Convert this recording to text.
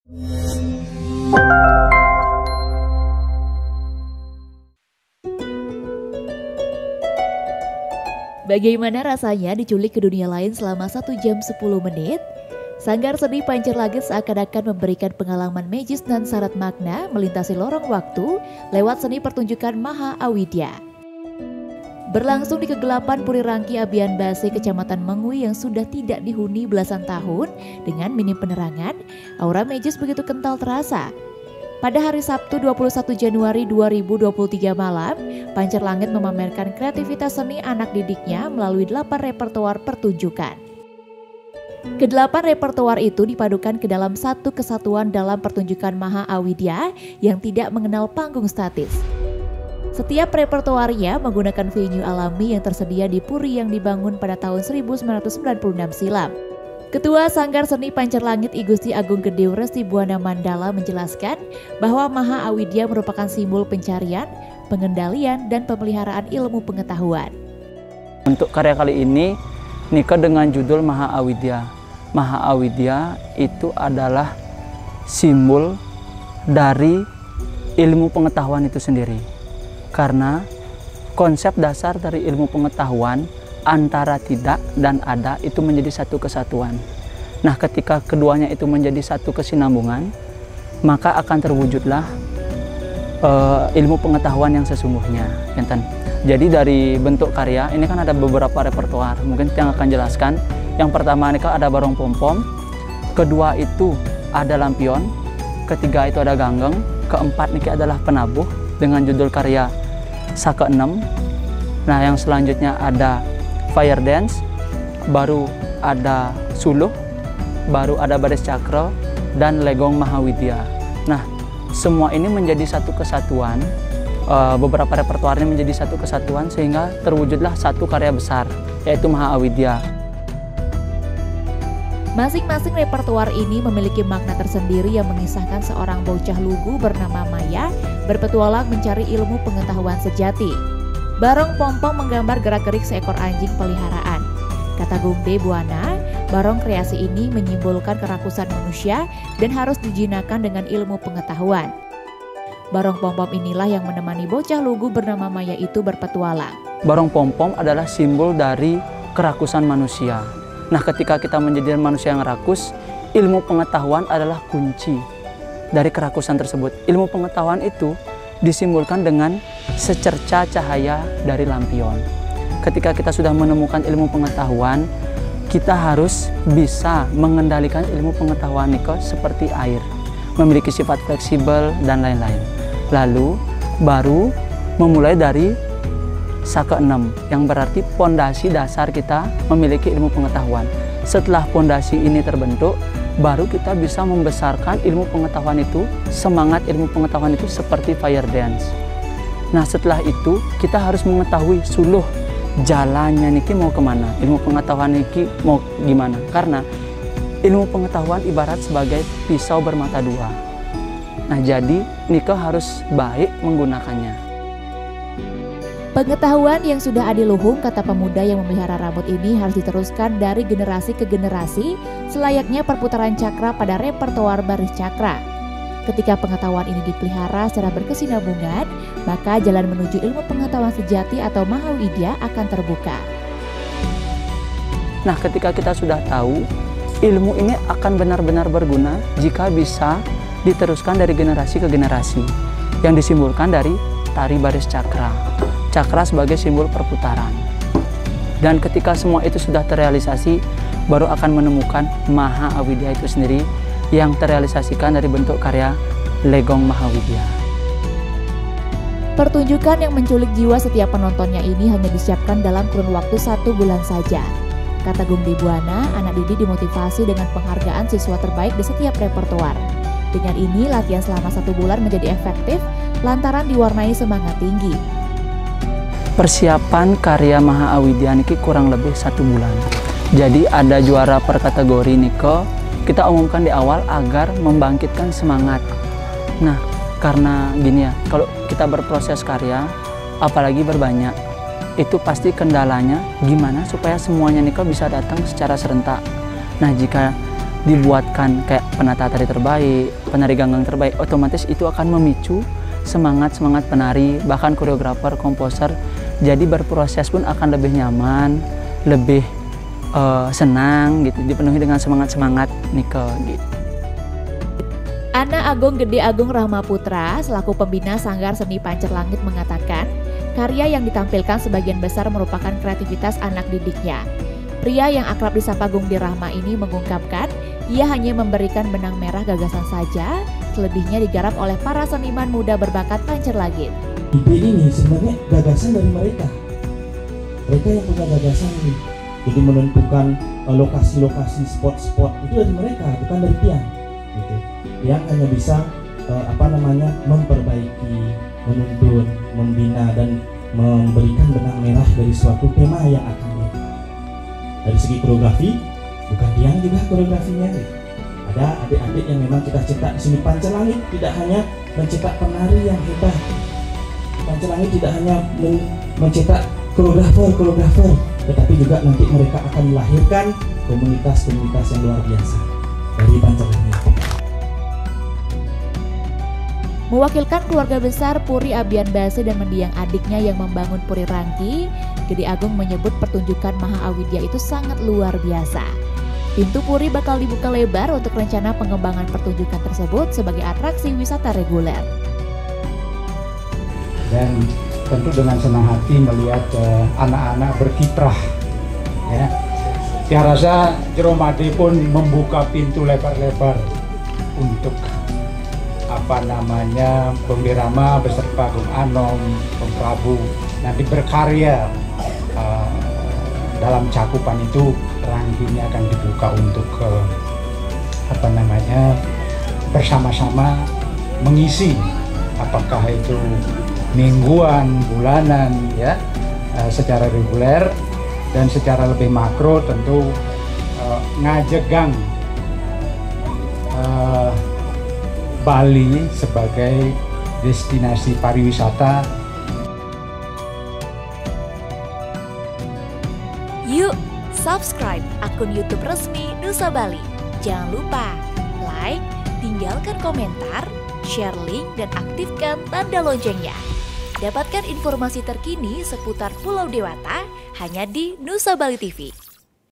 Bagaimana rasanya diculik ke dunia lain selama 1 jam 10 menit? Sanggar Seni Pancar Langit seakan-akan memberikan pengalaman magis dan syarat makna melintasi lorong waktu lewat seni pertunjukan Maha Awidya. Berlangsung di kegelapan Puri Rangki Abian Base, Kecamatan Mengui yang sudah tidak dihuni belasan tahun dengan minim penerangan, aura magis begitu kental terasa. Pada hari Sabtu 21 Januari 2023 malam, Pancar Langit memamerkan kreativitas seni anak didiknya melalui 8 repertoar pertunjukan. Kedelapan repertoar itu dipadukan ke dalam satu kesatuan dalam pertunjukan Maha Awidya yang tidak mengenal panggung statis. Setiap repertoarnya menggunakan venue alami yang tersedia di puri yang dibangun pada tahun 1996 silam. Ketua Sanggar Seni Pancar Langit I Gusti Agung Gede Resti Buana Mandala menjelaskan bahwa Maha Awidya merupakan simbol pencarian, pengendalian, dan pemeliharaan ilmu pengetahuan. Untuk karya kali ini, Nika dengan judul Maha Awidya. Maha Awidya itu adalah simbol dari ilmu pengetahuan itu sendiri. Karena konsep dasar dari ilmu pengetahuan antara tidak dan ada itu menjadi satu kesatuan. Nah, ketika keduanya itu menjadi satu kesinambungan, maka akan terwujudlah ilmu pengetahuan yang sesungguhnya. Jadi dari bentuk karya ini kan ada beberapa repertoar, mungkin yang akan jelaskan. Yang pertama ini kan ada barong pom-pom, kedua itu ada lampion, ketiga itu ada ganggeng, keempat ini adalah penabuh dengan judul karya Saka 6. Nah, yang selanjutnya ada fire dance, baru ada suluh, baru ada baris cakra, dan legong Mahawidya. Nah, semua ini menjadi satu kesatuan, beberapa repertoarnya menjadi satu kesatuan sehingga terwujudlah satu karya besar, yaitu Maha Awidya. Masing-masing repertoar ini memiliki makna tersendiri yang mengisahkan seorang bocah lugu bernama Maya berpetualang mencari ilmu pengetahuan sejati. Barong Pompong menggambar gerak-gerik seekor anjing peliharaan. Kata Gungde Buana, barong kreasi ini menyimbolkan kerakusan manusia dan harus dijinakan dengan ilmu pengetahuan. Barong Pompom inilah yang menemani bocah lugu bernama Maya itu berpetualang. Barong Pompom adalah simbol dari kerakusan manusia. Nah, ketika kita menjadi manusia yang rakus, ilmu pengetahuan adalah kunci dari kerakusan tersebut. Ilmu pengetahuan itu disimbolkan dengan secerca cahaya dari lampion. Ketika kita sudah menemukan ilmu pengetahuan, kita harus bisa mengendalikan ilmu pengetahuan Niko seperti air, memiliki sifat fleksibel dan lain-lain. Lalu baru memulai dari Saka 6, yang berarti pondasi dasar kita memiliki ilmu pengetahuan. Setelah pondasi ini terbentuk, baru kita bisa membesarkan ilmu pengetahuan itu, semangat ilmu pengetahuan itu seperti fire dance. Nah, setelah itu kita harus mengetahui suluh jalannya niki mau kemana, ilmu pengetahuan niki mau gimana. Karena ilmu pengetahuan ibarat sebagai pisau bermata dua. Nah, jadi Nika harus baik menggunakannya. Pengetahuan yang sudah adiluhung, kata pemuda yang memelihara rambut ini, harus diteruskan dari generasi ke generasi selayaknya perputaran cakra pada repertoar baris cakra. Ketika pengetahuan ini dipelihara secara berkesinambungan, maka jalan menuju ilmu pengetahuan sejati atau Mahawidya akan terbuka. Nah, ketika kita sudah tahu, ilmu ini akan benar-benar berguna jika bisa diteruskan dari generasi ke generasi, yang disimbolkan dari tari baris cakra. Cakra sebagai simbol perputaran. Dan ketika semua itu sudah terrealisasi, baru akan menemukan Maha Awidya itu sendiri yang terrealisasikan dari bentuk karya Legong Mahawidya. Pertunjukan yang menculik jiwa setiap penontonnya ini hanya disiapkan dalam kurun waktu 1 bulan saja. Kata Gungde Buana, anak didik dimotivasi dengan penghargaan siswa terbaik di setiap repertoar. Dengan ini, latihan selama 1 bulan menjadi efektif lantaran diwarnai semangat tinggi. Persiapan karya Maha Awidya niki kurang lebih 1 bulan. Jadi ada juara per kategori niko, kita umumkan di awal agar membangkitkan semangat. Nah, karena gini ya, kalau kita berproses karya, apalagi berbanyak, itu pasti kendalanya gimana supaya semuanya niko bisa datang secara serentak. Nah, jika dibuatkan kayak penata tari terbaik, penari ganggang terbaik, otomatis itu akan memicu semangat penari, bahkan koreografer, komposer. Jadi berproses pun akan lebih nyaman, lebih senang gitu, dipenuhi dengan semangat Nike gitu. Ana Agung Gede Agung Rahmaputra selaku pembina Sanggar Seni Pancer Langit mengatakan, karya yang ditampilkan sebagian besar merupakan kreativitas anak didiknya. Pria yang akrab disapa Gungdi Rahma ini mengungkapkan, ia hanya memberikan benang merah gagasan saja, selebihnya digarap oleh para seniman muda berbakat Pancer Langit. Ide ini sebenarnya gagasan dari mereka yang punya gagasan ini. Jadi menentukan lokasi-lokasi, spot-spot itu dari mereka, bukan dari Tiang. Gitu. Tiang hanya bisa memperbaiki, menuntun, membina dan memberikan benang merah dari suatu tema yang akan diangkat. Dari segi koreografi, bukan Tiang juga koreografinya. Ada adik-adik yang memang kita cetak di sini. Pancer Langit tidak hanya mencetak penari yang hebat. Pancer Langit tidak hanya mencetak koreografer, tetapi juga nanti mereka akan melahirkan komunitas-komunitas yang luar biasa dari Pancer Langit. Mewakilkan keluarga besar Puri Abian Base dan mendiang adiknya yang membangun Puri Rangki, Gede Agung menyebut pertunjukan Maha Awidya itu sangat luar biasa. Pintu Puri bakal dibuka lebar untuk rencana pengembangan pertunjukan tersebut sebagai atraksi wisata reguler. Dan tentu dengan senang hati melihat anak-anak berkiprah. Ya. Saya rasa Jeromade pun membuka pintu lebar-lebar untuk Gungdi Rahma beserta Gung Anom, Gung Prabu nanti berkarya dalam cakupan itu. Rangki ini akan dibuka untuk bersama-sama mengisi, apakah itu mingguan, bulanan, ya, secara reguler dan secara lebih makro tentu ngajegang Bali sebagai destinasi pariwisata. Yuk, subscribe akun YouTube resmi Nusa Bali. Jangan lupa like, tinggalkan komentar, share link, dan aktifkan tanda loncengnya. Dapatkan informasi terkini seputar Pulau Dewata hanya di Nusa Bali TV.